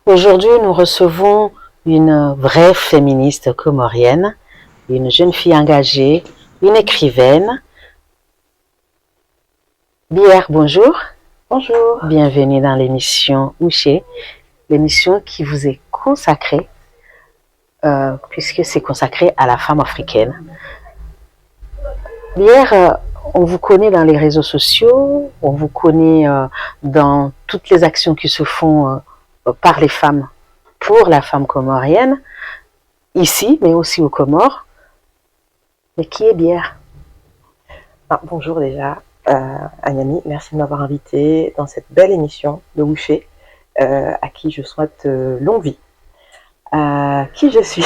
Aujourd'hui, nous recevons une vraie féministe comorienne, une jeune fille engagée, une écrivaine. Bière, bonjour. Bonjour. Bienvenue dans l'émission Ouché, l'émission qui vous est consacrée, puisque c'est consacré à la femme africaine. Bière, on vous connaît dans les réseaux sociaux, on vous connaît dans toutes les actions qui se font par les femmes pour la femme comorienne, ici, mais aussi aux Comores. Mais qui est Bière? Bonjour déjà, Agnami, merci de m'avoir invité dans cette belle émission de Wouché, à qui je souhaite longue vie. Qui je suis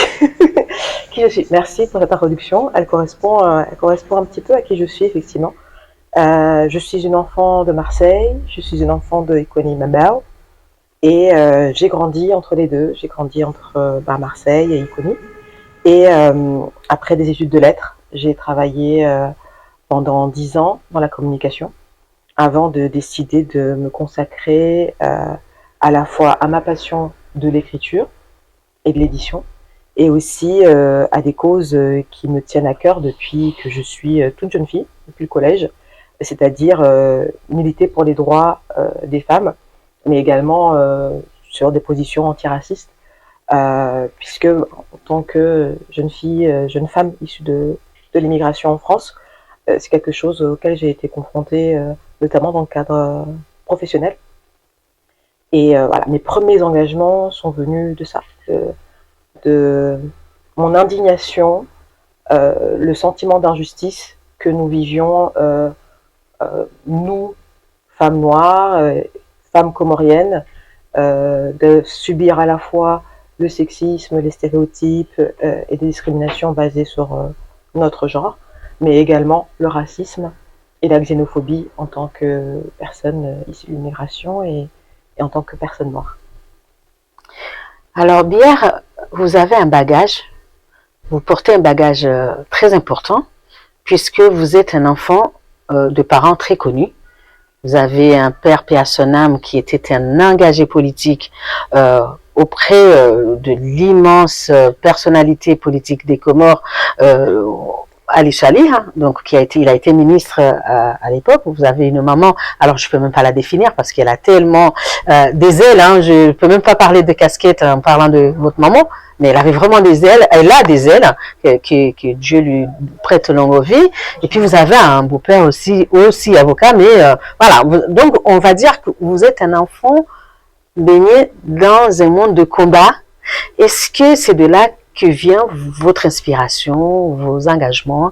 Qui je suis? Merci pour cette introduction, elle correspond un petit peu à qui je suis effectivement. Je suis une enfant de Marseille, je suis une enfant de Ikoni Mambao, et j'ai grandi entre les deux, j'ai grandi entre Marseille et Ikoni. Et après des études de lettres, j'ai travaillé pendant 10 ans dans la communication, avant de décider de me consacrer à la fois à ma passion de l'écriture et de l'édition, et aussi à des causes qui me tiennent à cœur depuis que je suis toute jeune fille, depuis le collège, c'est-à-dire militer pour les droits des femmes, mais également sur des positions antiracistes, puisque en tant que jeune fille, jeune femme issue de l'immigration en France, c'est quelque chose auquel j'ai été confrontée, notamment dans le cadre professionnel. Et voilà, mes premiers engagements sont venus de ça, de mon indignation, le sentiment d'injustice que nous vivions, nous, femmes noires, femmes comoriennes, de subir à la fois le sexisme, les stéréotypes et des discriminations basées sur notre genre, mais également le racisme et la xénophobie en tant que personne issue de l'immigration et en tant que personne noire. Alors, Bière, vous avez un bagage, vous portez un bagage très important, puisque vous êtes un enfant de parents très connus. Vous avez un père, paix à son âme, qui était un engagé politique auprès de l'immense personnalité politique des Comores, Ali Salih, hein, donc il a été ministre à l'époque. Vous avez une maman, alors je peux même pas la définir parce qu'elle a tellement des ailes, hein, je peux même pas parler de casquette en parlant de votre maman, mais elle avait vraiment des ailes, elle a des ailes, que Dieu lui prête longue vie. Et puis vous avez un beau-père aussi avocat, mais voilà, donc on va dire que vous êtes un enfant baigné dans un monde de combat. Est-ce que c'est de là que vient votre inspiration, vos engagements?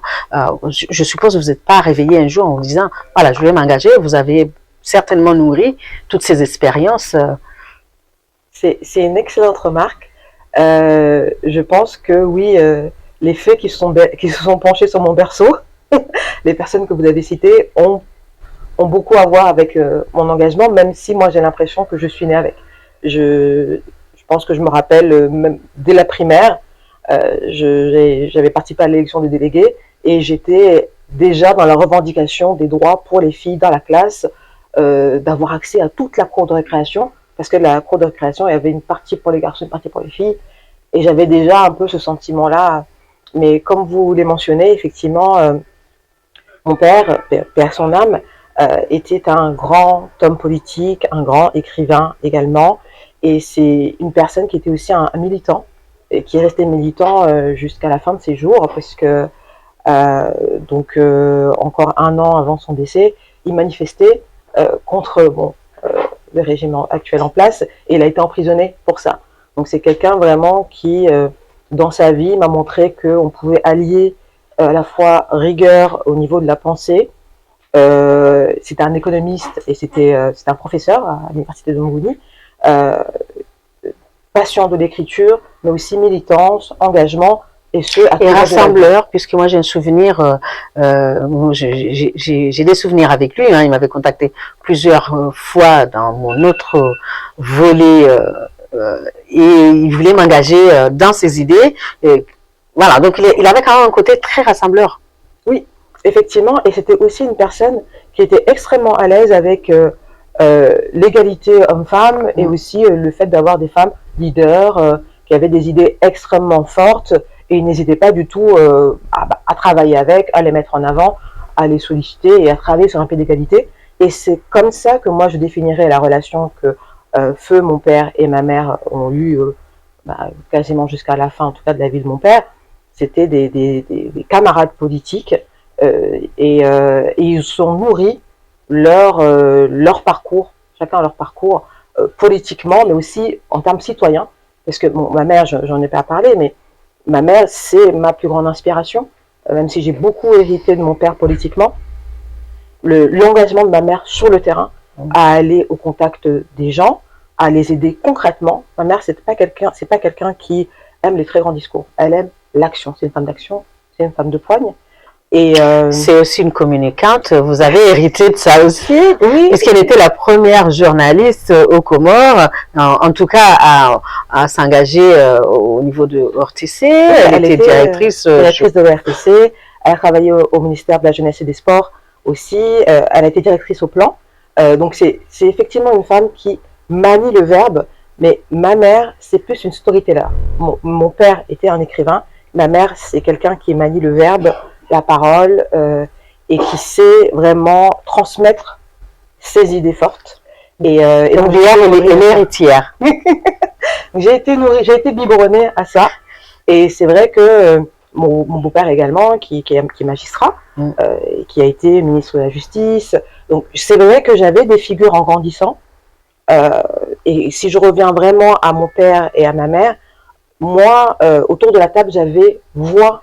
Je suppose que vous n'êtes pas réveillé un jour en vous disant, voilà, je vais m'engager. Vous avez certainement nourri toutes ces expériences. C'est une excellente remarque. Je pense que oui, les feux qui se sont penchés sur mon berceau, les personnes que vous avez citées, ont beaucoup à voir avec mon engagement, même si moi j'ai l'impression que je suis née avec. Je pense que je me rappelle, même dès la primaire, j'avais participé à l'élection des délégués et j'étais déjà dans la revendication des droits pour les filles dans la classe, d'avoir accès à toute la cour de récréation, parce que la cour de récréation, il y avait une partie pour les garçons, une partie pour les filles, et j'avais déjà un peu ce sentiment-là. Mais comme vous l'avez mentionné, effectivement, mon père, paix à son âme, était un grand homme politique, un grand écrivain également, et c'est une personne qui était aussi un militant, et qui est resté militant jusqu'à la fin de ses jours, parce que encore un an avant son décès, il manifestait contre le régime actuel en place, et il a été emprisonné pour ça. Donc c'est quelqu'un vraiment qui, dans sa vie, m'a montré qu'on pouvait allier à la fois rigueur au niveau de la pensée. C'était un économiste et c'était un professeur à l'université de Mougouni, passion de l'écriture, mais aussi militance, engagement, et ce et rassembleur, puisque moi j'ai un souvenir, j'ai des souvenirs avec lui, hein, il m'avait contacté plusieurs fois dans mon autre volet et il voulait m'engager dans ses idées. Et voilà, donc il avait quand même un côté très rassembleur. Oui, effectivement, et c'était aussi une personne qui était extrêmement à l'aise avec l'égalité homme-femme et aussi le fait d'avoir des femmes leaders qui avaient des idées extrêmement fortes et ils n'hésitaient pas du tout à travailler avec, à les mettre en avant, à les solliciter et à travailler sur un pied d'égalité. Et c'est comme ça que moi je définirais la relation que feu mon père et ma mère ont eu quasiment jusqu'à la fin en tout cas de la vie de mon père. C'était des camarades politiques et ils sont nourris leur parcours, chacun leur parcours politiquement, mais aussi en termes citoyens. Parce que bon, ma mère, j'en ai pas parlé, mais ma mère, c'est ma plus grande inspiration, même si j'ai beaucoup hérité de mon père politiquement. L'engagement de ma mère sur le terrain, à aller au contact des gens, à les aider concrètement. Ma mère, c'est pas quelqu'un qui aime les très grands discours. Elle aime l'action. C'est une femme d'action, c'est une femme de poigne. Et c'est aussi une communicante. Vous avez hérité de ça aussi, oui, puisqu'elle était la première journaliste aux Comores, en tout cas à s'engager au niveau de RTC. Elle était directrice de l'RTC. Elle a travaillé au ministère de la Jeunesse et des Sports aussi. Elle a été directrice au plan. Donc c'est effectivement une femme qui manie le verbe, mais ma mère, c'est plus une storyteller. Mon père était un écrivain. Ma mère, c'est quelqu'un qui manie le verbe, la parole et qui sait vraiment transmettre ses idées fortes. Et donc elle est héritière. J'ai été biberonnée à ça. Et c'est vrai que mon beau-père également, qui est magistrat, qui a été ministre de la Justice. Donc c'est vrai que j'avais des figures en grandissant. Et si je reviens vraiment à mon père et à ma mère, moi, autour de la table, j'avais voix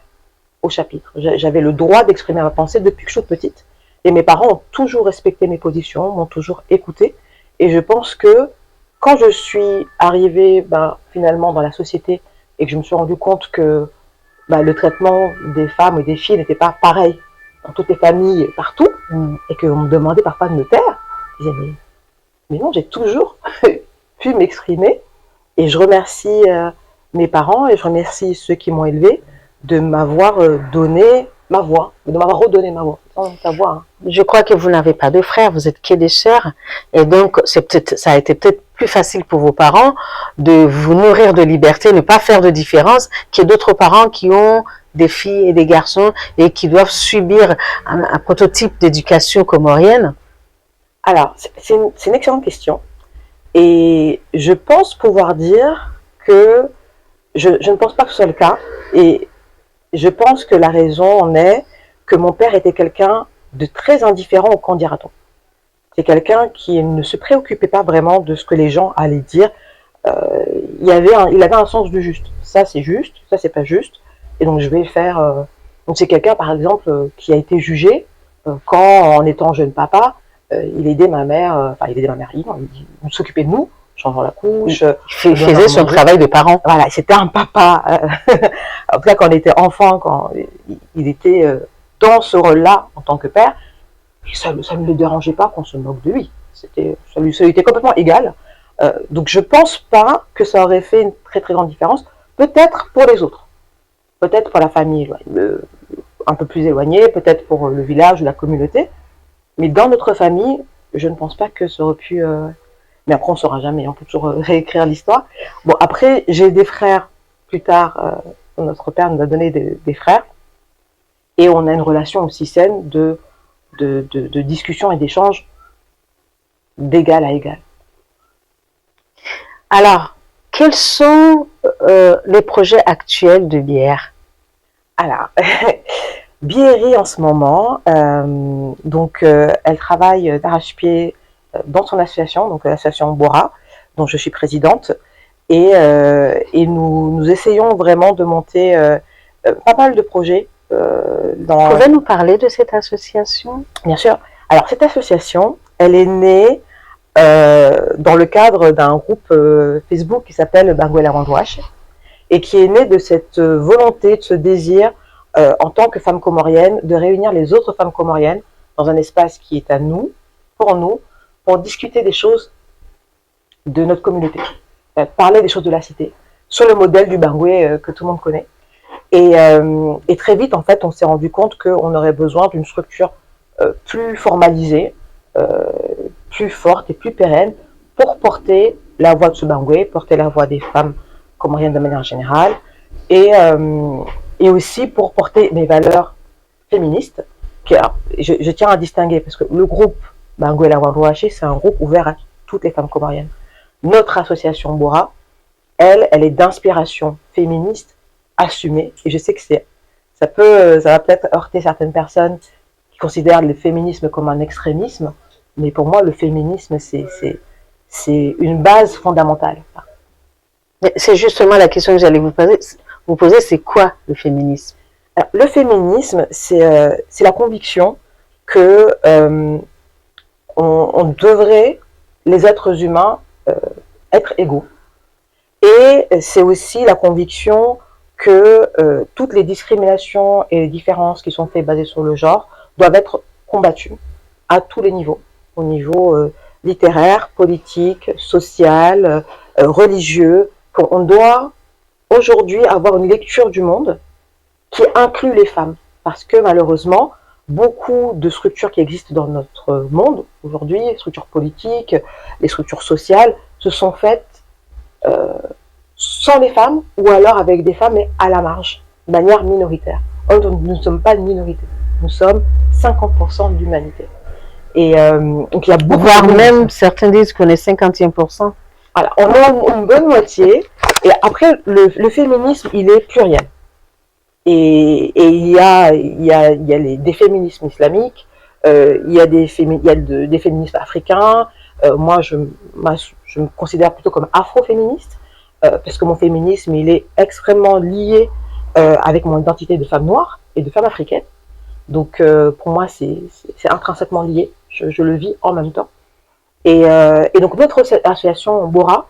au chapitre. J'avais le droit d'exprimer ma pensée depuis que je suis petite. Et mes parents ont toujours respecté mes positions, m'ont toujours écouté. Et je pense que quand je suis arrivée finalement dans la société et que je me suis rendu compte que le traitement des femmes et des filles n'était pas pareil dans toutes les familles partout, et qu'on me demandait parfois de me taire, je disais mais non, j'ai toujours pu m'exprimer. Et je remercie mes parents et je remercie ceux qui m'ont élevée de m'avoir donné ma voix, de m'avoir redonné ma voix. Ta voix, hein. Je crois que vous n'avez pas de frères, vous êtes que des sœurs, et donc ça a été peut-être plus facile pour vos parents de vous nourrir de liberté, ne pas faire de différence, qu'il y ait d'autres parents qui ont des filles et des garçons et qui doivent subir un prototype d'éducation comorienne. Alors, c'est une excellente question, et je pense pouvoir dire que je ne pense pas que ce soit le cas, et je pense que la raison en est que mon père était quelqu'un de très indifférent au qu'en dira-t-on. C'est quelqu'un qui ne se préoccupait pas vraiment de ce que les gens allaient dire. Il avait un sens du juste. Ça c'est juste, ça c'est pas juste. Et donc je vais faire. Donc c'est quelqu'un par exemple qui a été jugé quand en étant jeune papa, il aidait ma mère. Il s'occupait de nous, changeant la couche. Il faisait son travail de parent. Voilà, c'était un papa. En tout cas, quand on était enfant, quand il était dans ce rôle-là en tant que père, ça ne le dérangeait pas qu'on se moque de lui. Ça lui était complètement égal. Donc je pense pas que ça aurait fait une très très grande différence. Peut-être pour les autres, peut-être pour la famille un peu plus éloignée, peut-être pour le village ou la communauté. Mais dans notre famille, je ne pense pas que ça aurait pu. Mais après, on ne saura jamais. On peut toujours réécrire l'histoire. Bon, après, j'ai des frères. Plus tard, notre père nous a donné des frères. Et on a une relation aussi saine de discussion et d'échange d'égal à égal. Alors, quels sont les projets actuels de Bière? Alors, Biery en ce moment, elle travaille d'arrache-pied dans son association, donc l'association Bora, dont je suis présidente, et nous essayons vraiment de monter pas mal de projets. Vous pouvez nous parler de cette association? Bien sûr. Alors cette association, elle est née dans le cadre d'un groupe Facebook qui s'appelle Banguela Randouache, et qui est né de cette volonté, de ce désir en tant que femme comorienne, de réunir les autres femmes comoriennes dans un espace qui est à nous, pour discuter des choses de notre communauté, parler des choses de la cité, sur le modèle du Bangoué que tout le monde connaît. Et très vite, en fait, on s'est rendu compte qu'on aurait besoin d'une structure plus formalisée, plus forte et plus pérenne pour porter la voix de Tsubangwe, porter la voix des femmes comoriennes de manière générale, et aussi pour porter mes valeurs féministes. Je tiens à distinguer, parce que le groupe Bangwe La Wawawashe, c'est un groupe ouvert à toutes les femmes comoriennes. Notre association Bora, elle est d'inspiration féministe assumée, et je sais que ça va peut-être heurter certaines personnes qui considèrent le féminisme comme un extrémisme, mais pour moi, le féminisme, c'est une base fondamentale. C'est justement la question que j'allais vous poser, c'est quoi le féminisme? Alors, le féminisme, c'est la conviction que on devrait, les êtres humains, être égaux. Et c'est aussi la conviction que toutes les discriminations et les différences qui sont faites basées sur le genre doivent être combattues à tous les niveaux, au niveau littéraire, politique, social, religieux. On doit aujourd'hui avoir une lecture du monde qui inclut les femmes, parce que malheureusement, beaucoup de structures qui existent dans notre monde aujourd'hui, les structures politiques, les structures sociales, se sont faites sans les femmes, ou alors avec des femmes, mais à la marge, de manière minoritaire. Or, nous ne sommes pas une minorité, nous sommes 50% de l'humanité. Et donc il y a beaucoup. Voire même, certains disent qu'on est 51%. Voilà, on a une bonne moitié. Et après, le féminisme, il est pluriel. Et il y a des féminismes islamiques, il y a des féminismes africains. Moi, je me considère plutôt comme afro-féministe, parce que mon féminisme, il est extrêmement lié avec mon identité de femme noire et de femme africaine. Donc, pour moi, c'est intrinsèquement lié. Je le vis en même temps. Et donc, notre association Bora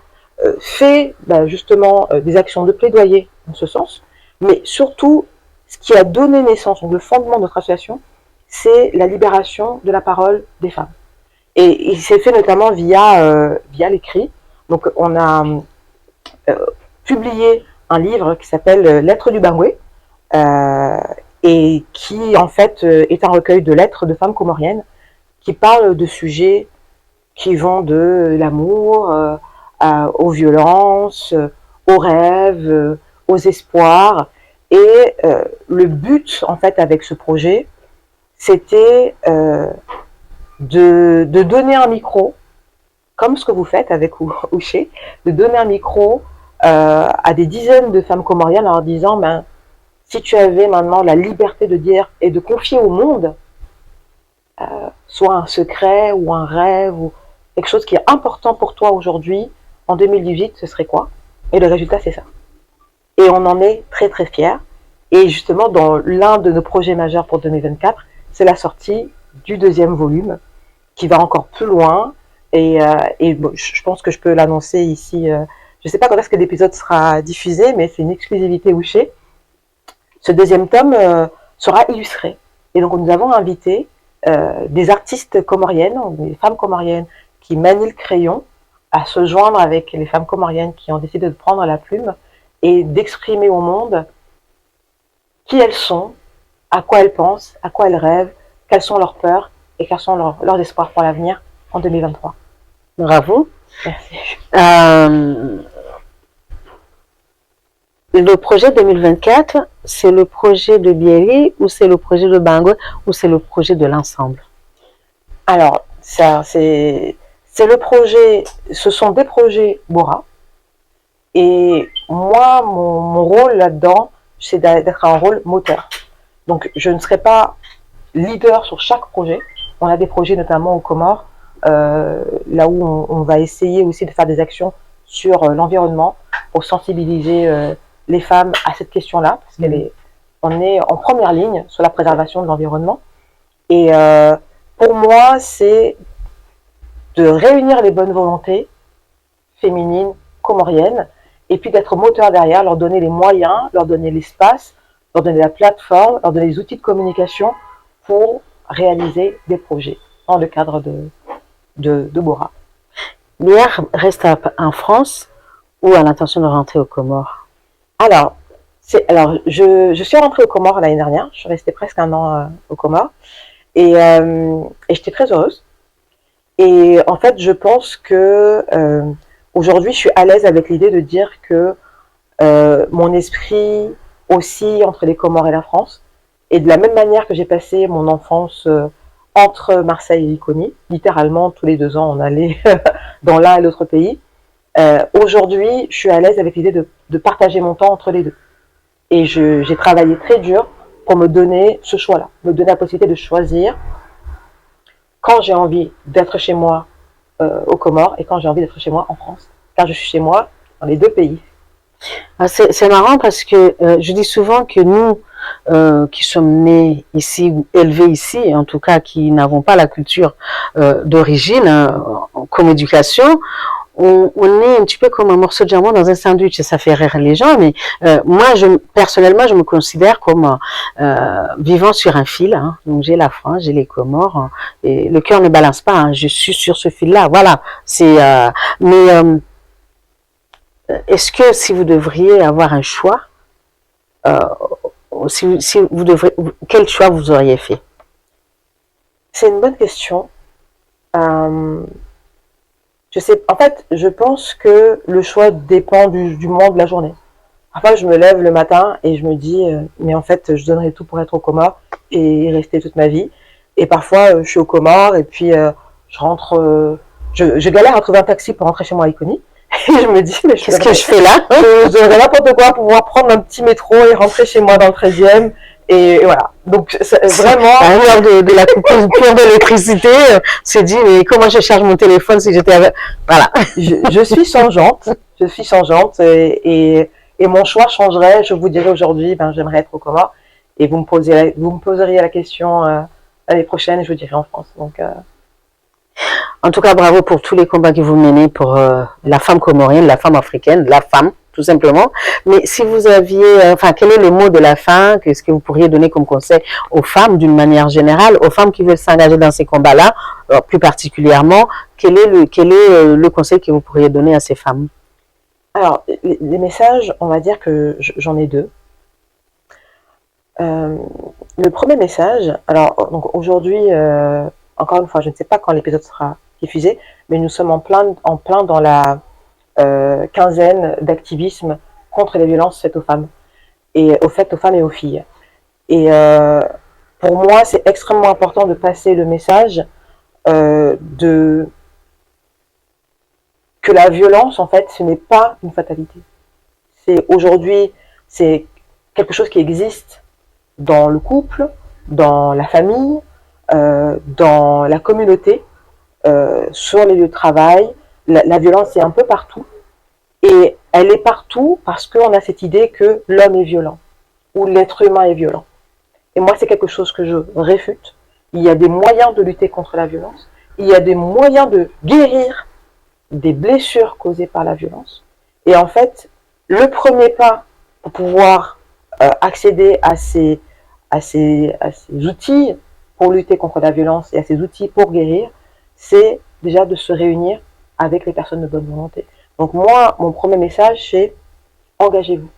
fait justement des actions de plaidoyer en ce sens. Mais surtout, ce qui a donné naissance, donc le fondement de notre association, c'est la libération de la parole des femmes. Et il s'est fait notamment via l'écrit. Donc, on a publié un livre qui s'appelle Lettres du Bangwe, et qui, en fait, est un recueil de lettres de femmes comoriennes qui parlent de sujets qui vont de l'amour aux violences, aux rêves, aux espoirs. Et le but, en fait, avec ce projet, c'était de donner un micro, comme ce que vous faites avec Ouché, de donner un micro à des dizaines de femmes comoriennes en leur disant, si tu avais maintenant la liberté de dire et de confier au monde soit un secret ou un rêve ou quelque chose qui est important pour toi aujourd'hui, en 2018, ce serait quoi? Et le résultat, c'est ça. Et on en est très très fiers. Et justement, dans l'un de nos projets majeurs pour 2024, c'est la sortie du 2e volume qui va encore plus loin. Et bon, je pense que je peux l'annoncer ici. Je ne sais pas quand est-ce que l'épisode sera diffusé, mais c'est une exclusivité Ouché. Ce 2e tome sera illustré. Et donc, nous avons invité des artistes comoriennes, des femmes comoriennes qui manient le crayon, à se joindre avec les femmes comoriennes qui ont décidé de prendre la plume et d'exprimer au monde qui elles sont, à quoi elles pensent, à quoi elles rêvent, quelles sont leurs peurs et quels sont leurs espoirs pour l'avenir en 2023. Bravo. Merci. Le projet 2024, c'est le projet de Biéli ou c'est le projet de Bangwe ou c'est le projet de l'ensemble? Alors, ça, c'est le projet, ce sont des projets Bora. Et moi, mon rôle là-dedans, c'est d'être un rôle moteur. Donc, je ne serai pas leader sur chaque projet. On a des projets notamment aux Comores, là où on va essayer aussi de faire des actions sur l'environnement pour sensibiliser les femmes à cette question-là, parce on est en première ligne sur la préservation de l'environnement. Et pour moi, c'est de réunir les bonnes volontés féminines, comoriennes, et puis d'être moteur derrière, leur donner les moyens, leur donner l'espace, leur donner la plateforme, leur donner les outils de communication pour réaliser des projets dans le cadre de Bora. L'IR reste en France ou a l'intention de rentrer aux Comores? Alors, je suis rentrée aux Comores l'année dernière, je suis restée presque 1 an aux Comores, et j'étais très heureuse. Et en fait, je pense que aujourd'hui, je suis à l'aise avec l'idée de dire que mon esprit oscille entre les Comores et la France. Et de la même manière que j'ai passé mon enfance entre Marseille et Iconi, littéralement tous les 2 ans, on allait dans l'un et l'autre pays. Aujourd'hui, je suis à l'aise avec l'idée de partager mon temps entre les deux. Et j'ai travaillé très dur pour me donner ce choix-là, me donner la possibilité de choisir quand j'ai envie d'être chez moi aux Comores et quand j'ai envie d'être chez moi en France. Car je suis chez moi dans les 2 pays. Ah, c'est marrant parce que je dis souvent que nous, qui sommes nés ici ou élevés ici, en tout cas qui n'avons pas la culture d'origine comme éducation, on est un petit peu comme un morceau de jambon dans un sandwich et ça fait rire les gens, mais moi, personnellement, je me considère comme vivant sur un fil. Hein. Donc j'ai la France, j'ai les Comores, hein, et le cœur ne balance pas. Hein, je suis sur ce fil-là. Voilà. Mais est-ce que si vous devriez avoir un choix, euh, si vous devriez, quel choix vous auriez fait? C'est une bonne question. Je sais, en fait, je pense que le choix dépend du moment de la journée. Parfois, je me lève le matin et je me dis, mais en fait, je donnerais tout pour être au coma et y rester toute ma vie. Et parfois, je suis au coma et puis je rentre, je galère à trouver un taxi pour rentrer chez moi à Iconi. Et je me dis, mais qu'est-ce que je fais là? Je donnerais n'importe quoi pour pouvoir prendre un petit métro et rentrer chez moi dans le 13e. Et voilà. Donc, vraiment. À l'heure de la coupure d'électricité, c'est dit, mais comment je charge mon téléphone si j'étais avec. Voilà. Je suis changeante. Je suis changeante. Et mon choix changerait. Je vous dirais aujourd'hui, ben, j'aimerais être au coma. Et vous me poseriez la question l'année prochaine et je vous dirais en France. Donc, en tout cas, bravo pour tous les combats que vous menez pour la femme comorienne, la femme africaine, la femme, tout simplement. Mais si vous aviez, enfin, quel est le mot de la fin? Qu'est-ce que vous pourriez donner comme conseil aux femmes d'une manière générale, aux femmes qui veulent s'engager dans ces combats-là, plus particulièrement, quel est le conseil que vous pourriez donner à ces femmes? Alors, les messages, on va dire que j'en ai 2. Le premier message, alors donc aujourd'hui, encore une fois, je ne sais pas quand l'épisode sera diffusé, mais nous sommes en plein dans la quinzaine d'activisme contre les violences faites aux femmes et aux femmes et aux filles. Et pour moi, c'est extrêmement important de passer le message que la violence, en fait, ce n'est pas une fatalité. Aujourd'hui, c'est quelque chose qui existe dans le couple, dans la famille, dans la communauté, sur les lieux de travail. La violence est un peu partout. Et elle est partout parce qu'on a cette idée que l'homme est violent ou l'être humain est violent. Et moi, c'est quelque chose que je réfute. Il y a des moyens de lutter contre la violence. Il y a des moyens de guérir des blessures causées par la violence. Et en fait, le premier pas pour pouvoir accéder à ces outils pour lutter contre la violence et à ces outils pour guérir, c'est déjà de se réunir avec les personnes de bonne volonté. Donc moi, mon premier message, c'est engagez-vous.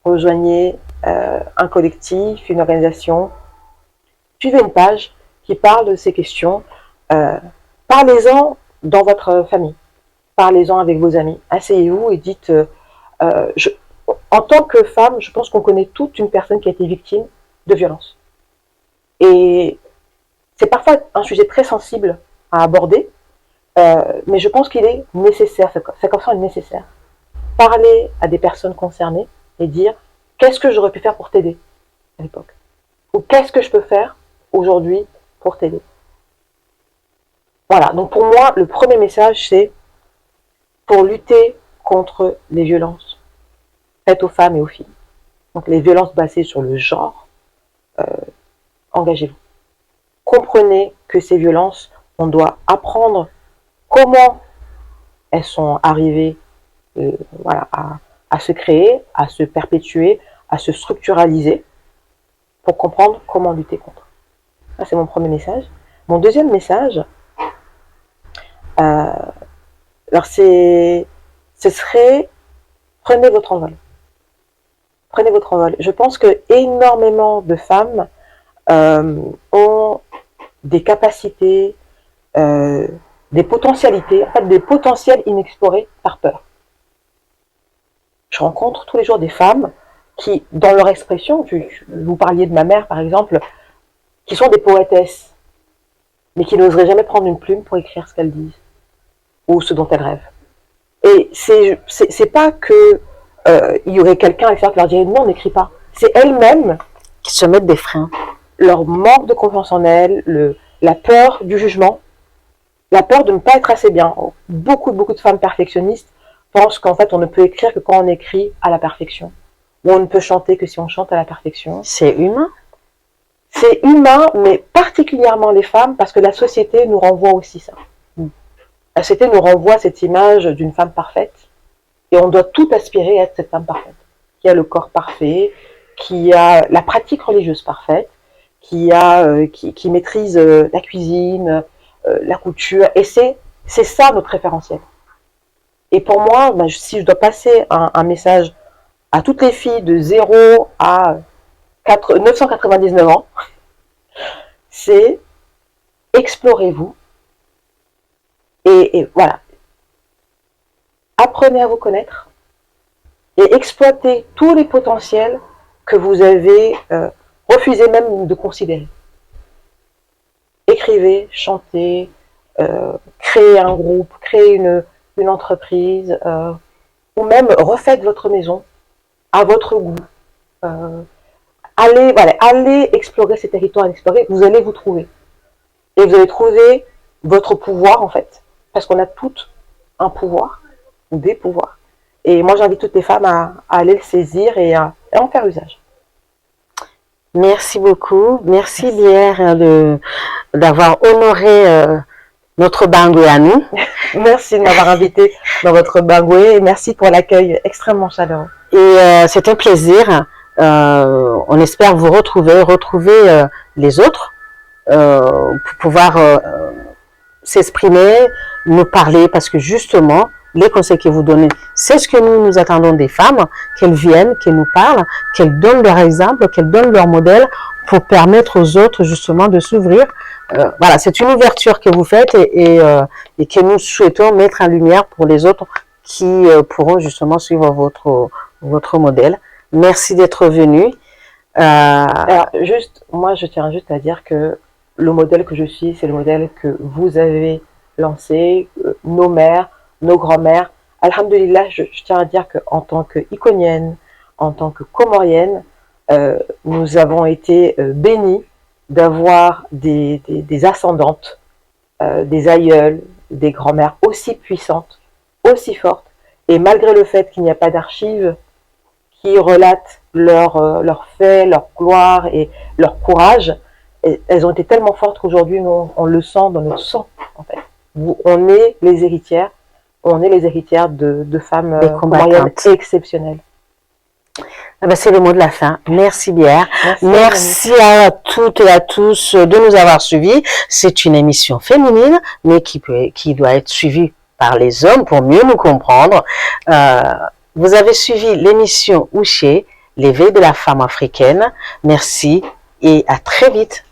Rejoignez un collectif, une organisation. Suivez une page qui parle de ces questions. Parlez-en dans votre famille. Parlez-en avec vos amis. Asseyez-vous et dites, en tant que femme, je pense qu'on connaît toute une personne qui a été victime de violence. Et c'est parfois un sujet très sensible à aborder, mais je pense qu'il est nécessaire, cette conversation est nécessaire. Parler à des personnes concernées et dire qu'est-ce que j'aurais pu faire pour t'aider à l'époque, ou qu'est-ce que je peux faire aujourd'hui pour t'aider. Voilà, donc pour moi, le premier message, c'est pour lutter contre les violences faites aux femmes et aux filles. Donc les violences basées sur le genre, engagez-vous. Comprenez que ces violences, on doit apprendre comment elles sont arrivées voilà, à se créer, à se perpétuer, à se structuraliser pour comprendre comment lutter contre. Ça, c'est mon premier message. Mon deuxième message, alors ce serait prenez votre envol. Prenez votre envol. Je pense que énormément de femmes ont des capacités, des potentialités, en fait des potentiels inexplorés par peur. Je rencontre tous les jours des femmes qui, dans leur expression, vous parliez de ma mère par exemple, qui sont des poétesses, mais qui n'oseraient jamais prendre une plume pour écrire ce qu'elles disent, ou ce dont elles rêvent. Et c'est pas que il y aurait quelqu'un qui leur dirait non, n'écris pas. C'est elles-mêmes qui se mettent des freins. Leur manque de confiance en elles, la peur du jugement, la peur de ne pas être assez bien. Beaucoup de femmes perfectionnistes pensent qu'en fait on ne peut écrire que quand on écrit à la perfection, ou on ne peut chanter que si on chante à la perfection. C'est humain. C'est humain, mais particulièrement les femmes, parce que la société nous renvoie aussi ça. La société nous renvoie cette image d'une femme parfaite, et on doit tout aspirer à être cette femme parfaite, qui a le corps parfait, qui a la pratique religieuse parfaite, qui maîtrise la cuisine, la couture, et c'est ça notre référentiel. Et pour moi, si je dois passer un message à toutes les filles de 0 à 999 ans, c'est explorez-vous, et voilà. Apprenez à vous connaître et exploitez tous les potentiels que vous avez refusé même de considérer. Écrivez, chantez, créez un groupe, créez une entreprise, ou même refaites votre maison à votre goût. Allez explorer ces territoires inexplorés, vous allez vous trouver. Et vous allez trouver votre pouvoir en fait, parce qu'on a toutes un pouvoir, des pouvoirs. Et moi j'invite toutes les femmes à aller le saisir et à en faire usage. Merci beaucoup. Merci Bière d'avoir honoré notre bangoué à nous. Merci de m'avoir invité dans votre bangoué et merci pour l'accueil extrêmement chaleureux. Et c'est un plaisir. On espère vous retrouver les autres pour pouvoir s'exprimer, nous parler, parce que justement, les conseils que vous donnez, c'est ce que nous attendons des femmes, qu'elles viennent, qu'elles nous parlent, qu'elles donnent leur exemple, qu'elles donnent leur modèle pour permettre aux autres justement de s'ouvrir. Voilà, c'est une ouverture que vous faites et que nous souhaitons mettre en lumière pour les autres qui pourront justement suivre votre modèle. Merci d'être venu. Alors, moi, je tiens juste à dire que le modèle que je suis, c'est le modèle que vous avez lancé, nos mères, nos grands-mères. Alhamdulillah, je tiens à dire qu'en tant qu'iconienne, en tant que comorienne, nous avons été bénis d'avoir des ascendantes, des aïeules, des grands-mères aussi puissantes, aussi fortes. Et malgré le fait qu'il n'y a pas d'archives qui relatent leurs faits, leur gloire et leur courage, elles ont été tellement fortes qu'aujourd'hui, on le sent dans notre sang, en fait. On est les héritières de femmes comoriennes exceptionnelles. Ah ben c'est le mot de la fin. Merci Bière. Merci à toutes et à tous de nous avoir suivis. C'est une émission féminine, mais qui doit être suivie par les hommes pour mieux nous comprendre. Vous avez suivi l'émission Ouché, l'éveil de la femme africaine. Merci et à très vite.